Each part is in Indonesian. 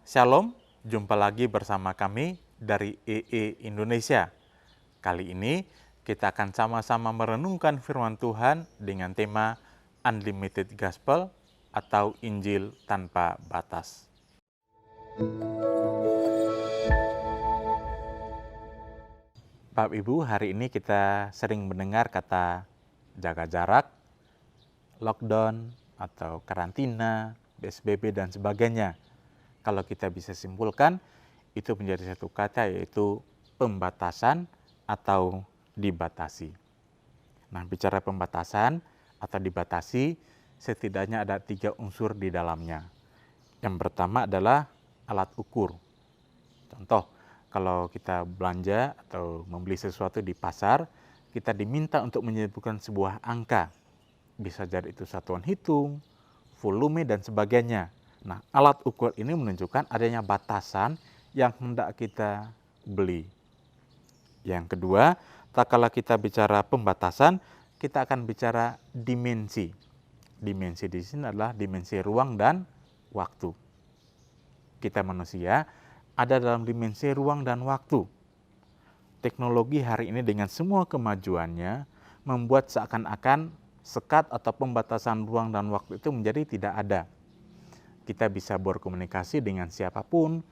Shalom, jumpa lagi bersama kami dari EE Indonesia. Kali ini kita akan sama-sama merenungkan firman Tuhan dengan tema Unlimited Gospel atau Injil tanpa batas. Bapak Ibu, hari ini kita sering mendengar kata jaga jarak, lockdown, atau karantina, PSBB, dan sebagainya. Kalau kita bisa simpulkan, itu menjadi satu kata, yaitu pembatasan atau dibatasi. Nah, bicara pembatasan atau dibatasi, setidaknya ada 3 unsur di dalamnya. Yang pertama adalah alat ukur. Contoh, kalau kita belanja atau membeli sesuatu di pasar, kita diminta untuk menyebutkan sebuah angka. Bisa jadi itu satuan hitung, volume, dan sebagainya. Nah, alat ukur ini menunjukkan adanya batasan yang hendak kita beli. Yang kedua, tak kala kita bicara pembatasan, kita akan bicara dimensi. Dimensi di sini adalah dimensi ruang dan waktu. Kita manusia ada dalam dimensi ruang dan waktu. Teknologi hari ini dengan semua kemajuannya membuat seakan-akan sekat atau pembatasan ruang dan waktu itu menjadi tidak ada. Kita bisa berkomunikasi dengan siapapun,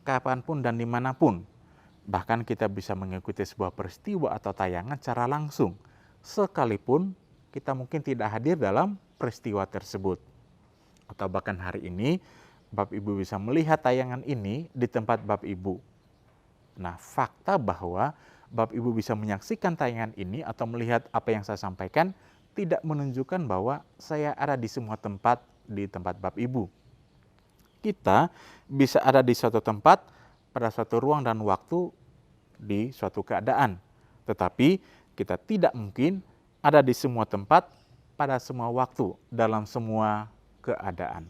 kapanpun, dan dimanapun. Bahkan kita bisa mengikuti sebuah peristiwa atau tayangan secara langsung, sekalipun kita mungkin tidak hadir dalam peristiwa tersebut. Atau bahkan hari ini, Bapak Ibu bisa melihat tayangan ini di tempat Bapak Ibu. Nah, fakta bahwa Bapak Ibu bisa menyaksikan tayangan ini atau melihat apa yang saya sampaikan tidak menunjukkan bahwa saya ada di semua tempat di tempat Bapak Ibu. Kita bisa ada di suatu tempat pada suatu ruang dan waktu di suatu keadaan. Tetapi kita tidak mungkin ada di semua tempat pada semua waktu dalam semua keadaan.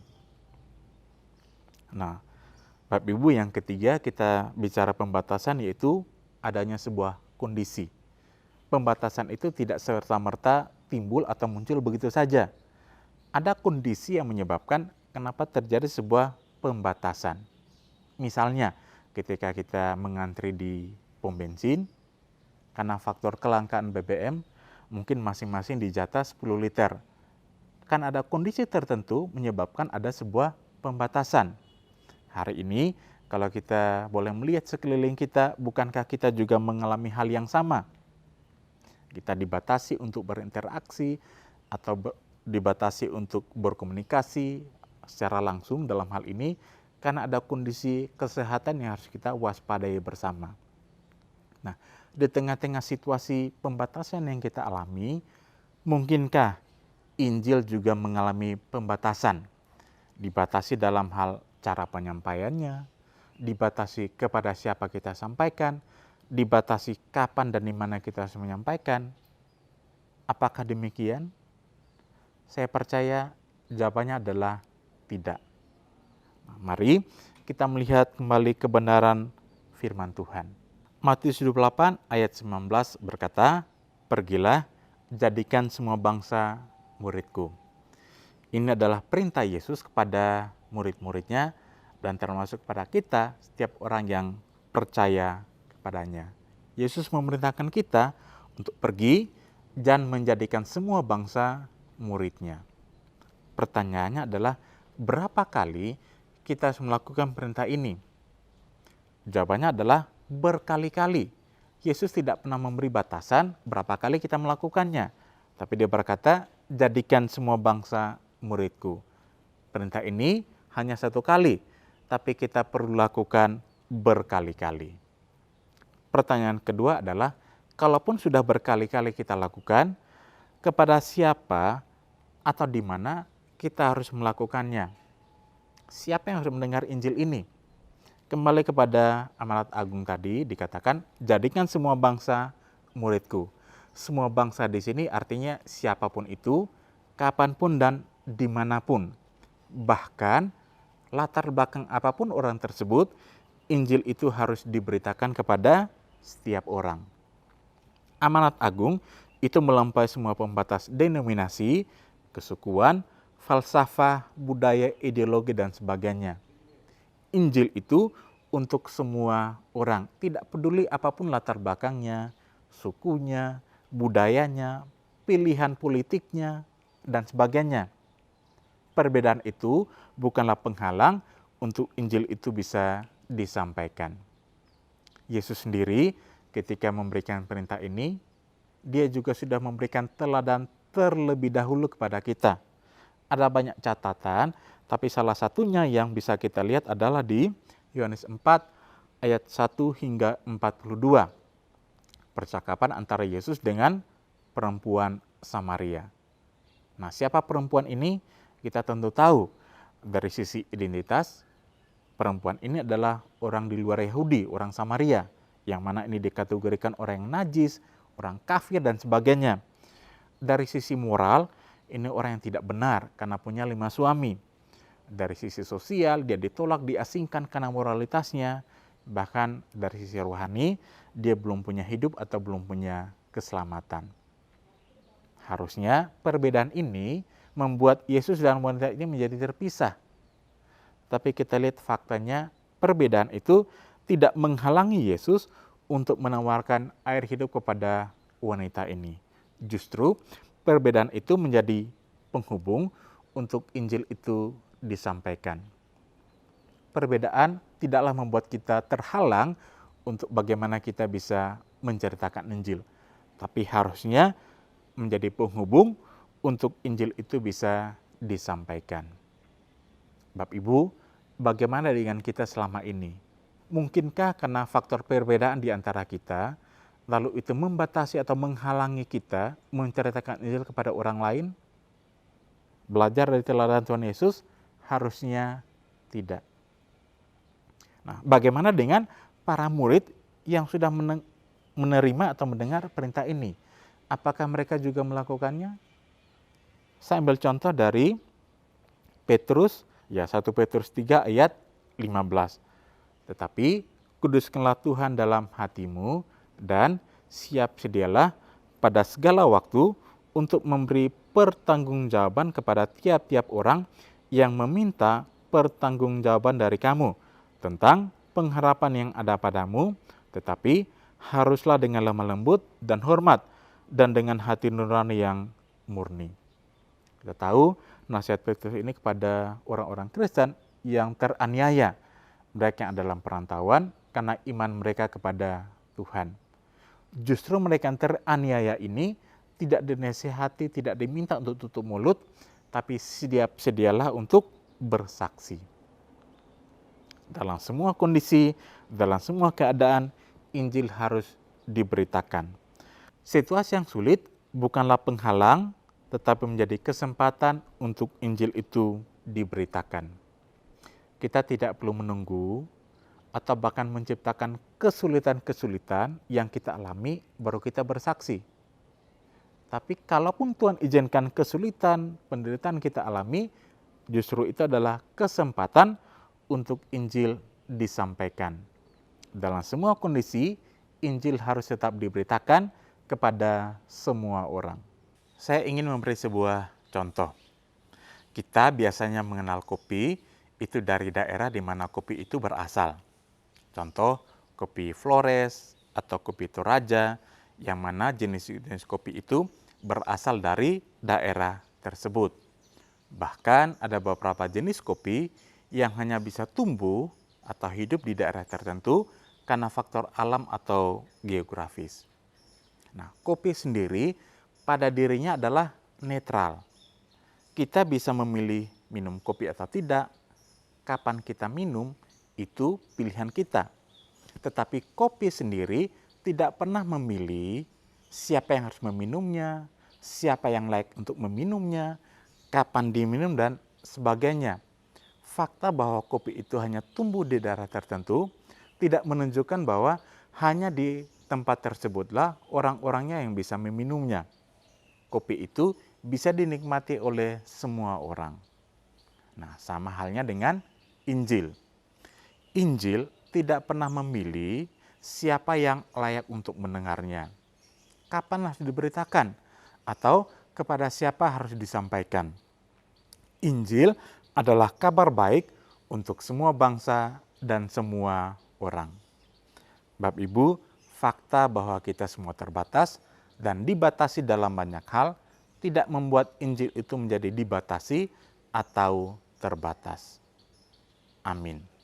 Nah, Bapak Ibu, yang ketiga kita bicara pembatasan, yaitu adanya sebuah kondisi. Pembatasan itu tidak serta-merta timbul atau muncul begitu saja. Ada kondisi yang menyebabkan kenapa terjadi sebuah pembatasan. Misalnya, ketika kita mengantri di pom bensin, karena faktor kelangkaan BBM, mungkin masing-masing dijatah 10 liter. Kan ada kondisi tertentu menyebabkan ada sebuah pembatasan. Hari ini, kalau kita boleh melihat sekeliling kita, bukankah kita juga mengalami hal yang sama? Kita dibatasi untuk berinteraksi atau dibatasi untuk berkomunikasi secara langsung dalam hal ini, karena ada kondisi kesehatan yang harus kita waspadai bersama. Nah, di tengah-tengah situasi pembatasan yang kita alami, mungkinkah Injil juga mengalami pembatasan? Dibatasi dalam hal cara penyampaiannya, dibatasi kepada siapa kita sampaikan, dibatasi kapan dan di mana kita harus menyampaikan. Apakah demikian? Saya percaya jawabannya adalah tidak. Mari kita melihat kembali kebenaran firman Tuhan. Matius 28 ayat 19 berkata, "Pergilah, jadikan semua bangsa muridku." Ini adalah perintah Yesus kepada murid-muridnya dan termasuk pada kita, setiap orang yang percaya kepadanya. Yesus memerintahkan kita untuk pergi dan menjadikan semua bangsa muridnya. Pertanyaannya adalah, berapa kali kita harus melakukan perintah ini? Jawabannya adalah berkali-kali. Yesus tidak pernah memberi batasan berapa kali kita melakukannya. Tapi dia berkata, jadikan semua bangsa muridku. Perintah ini hanya satu kali, tapi kita perlu lakukan berkali-kali. Pertanyaan kedua adalah, kalaupun sudah berkali-kali kita lakukan, kepada siapa atau di mana kita harus melakukannya? Siapa yang harus mendengar Injil ini? Kembali kepada amanat agung tadi, dikatakan, jadikan semua bangsa muridku. Semua bangsa di sini artinya siapapun itu, kapanpun dan dimanapun. Bahkan latar belakang apapun orang tersebut, Injil itu harus diberitakan kepada setiap orang. Amanat agung itu melampaui semua pembatas denominasi, kesukuan, falsafah, budaya, ideologi, dan sebagainya. Injil itu untuk semua orang, tidak peduli apapun latar belakangnya, sukunya, budayanya, pilihan politiknya, dan sebagainya. Perbedaan itu bukanlah penghalang untuk Injil itu bisa disampaikan. Yesus sendiri ketika memberikan perintah ini, dia juga sudah memberikan teladan terlebih dahulu kepada kita. Ada banyak catatan, tapi salah satunya yang bisa kita lihat adalah di Yohanes 4 ayat 1 hingga 42. Percakapan antara Yesus dengan perempuan Samaria. Nah, siapa perempuan ini? Kita tentu tahu dari sisi identitas, perempuan ini adalah orang di luar Yahudi, orang Samaria, yang mana ini dikategorikan orang yang najis, orang kafir, dan sebagainya. Dari sisi moral, ini orang yang tidak benar karena punya 5 suami. Dari sisi sosial, dia ditolak, diasingkan karena moralitasnya. Bahkan dari sisi rohani, dia belum punya hidup atau belum punya keselamatan. Harusnya perbedaan ini membuat Yesus dan wanita ini menjadi terpisah. Tapi kita lihat faktanya, perbedaan itu tidak menghalangi Yesus untuk menawarkan air hidup kepada wanita ini. Justru perbedaan itu menjadi penghubung untuk Injil itu disampaikan. Perbedaan tidaklah membuat kita terhalang untuk bagaimana kita bisa menceritakan Injil. Tapi harusnya menjadi penghubung untuk Injil itu bisa disampaikan. Bapak Ibu, bagaimana dengan kita selama ini? Mungkinkah karena faktor perbedaan di antara kita, lalu itu membatasi atau menghalangi kita menceritakan Injil kepada orang lain? Belajar dari teladan Tuhan Yesus? Harusnya tidak. Nah, bagaimana dengan para murid yang sudah menerima atau mendengar perintah ini? Apakah mereka juga melakukannya? Saya ambil contoh dari Petrus, 1 Petrus 3 ayat 15. Tetapi kuduskanlah Tuhan dalam hatimu dan siap sedialah pada segala waktu untuk memberi pertanggungjawaban kepada tiap-tiap orang yang meminta pertanggungjawaban dari kamu tentang pengharapan yang ada padamu, tetapi haruslah dengan lemah lembut dan hormat dan dengan hati nurani yang murni. Kita tahu nasihat Petrus ini kepada orang-orang Kristen yang teraniaya, mereka yang ada dalam perantauan karena iman mereka kepada Tuhan. Justru mereka yang teraniaya ini tidak dinasihati, tidak diminta untuk tutup mulut, tapi sedialah untuk bersaksi. Dalam semua kondisi, dalam semua keadaan, Injil harus diberitakan. Situasi yang sulit bukanlah penghalang, tetapi menjadi kesempatan untuk Injil itu diberitakan. Kita tidak perlu menunggu atau bahkan menciptakan kesulitan-kesulitan yang kita alami baru kita bersaksi. Tapi kalaupun Tuhan izinkan kesulitan, penderitaan kita alami, justru itu adalah kesempatan untuk Injil disampaikan. Dalam semua kondisi, Injil harus tetap diberitakan kepada semua orang. Saya ingin memberi sebuah contoh. Kita biasanya mengenal kopi itu dari daerah di mana kopi itu berasal. Contoh, kopi Flores atau kopi Toraja, yang mana jenis-jenis kopi itu berasal dari daerah tersebut. Bahkan ada beberapa jenis kopi yang hanya bisa tumbuh atau hidup di daerah tertentu karena faktor alam atau geografis. Nah, kopi sendiri pada dirinya adalah netral. Kita bisa memilih minum kopi atau tidak, kapan kita minum, itu pilihan kita. Tetapi kopi sendiri tidak pernah memilih siapa yang harus meminumnya, siapa yang layak untuk meminumnya, kapan diminum, dan sebagainya. Fakta bahwa kopi itu hanya tumbuh di daerah tertentu tidak menunjukkan bahwa hanya di tempat tersebutlah orang-orangnya yang bisa meminumnya. Kopi itu bisa dinikmati oleh semua orang. Nah, sama halnya dengan Injil. Injil tidak pernah memilih siapa yang layak untuk mendengarnya, kapan harus diberitakan, atau kepada siapa harus disampaikan. Injil adalah kabar baik untuk semua bangsa dan semua orang. Bapak Ibu, fakta bahwa kita semua terbatas dan dibatasi dalam banyak hal tidak membuat Injil itu menjadi dibatasi atau terbatas. Amin.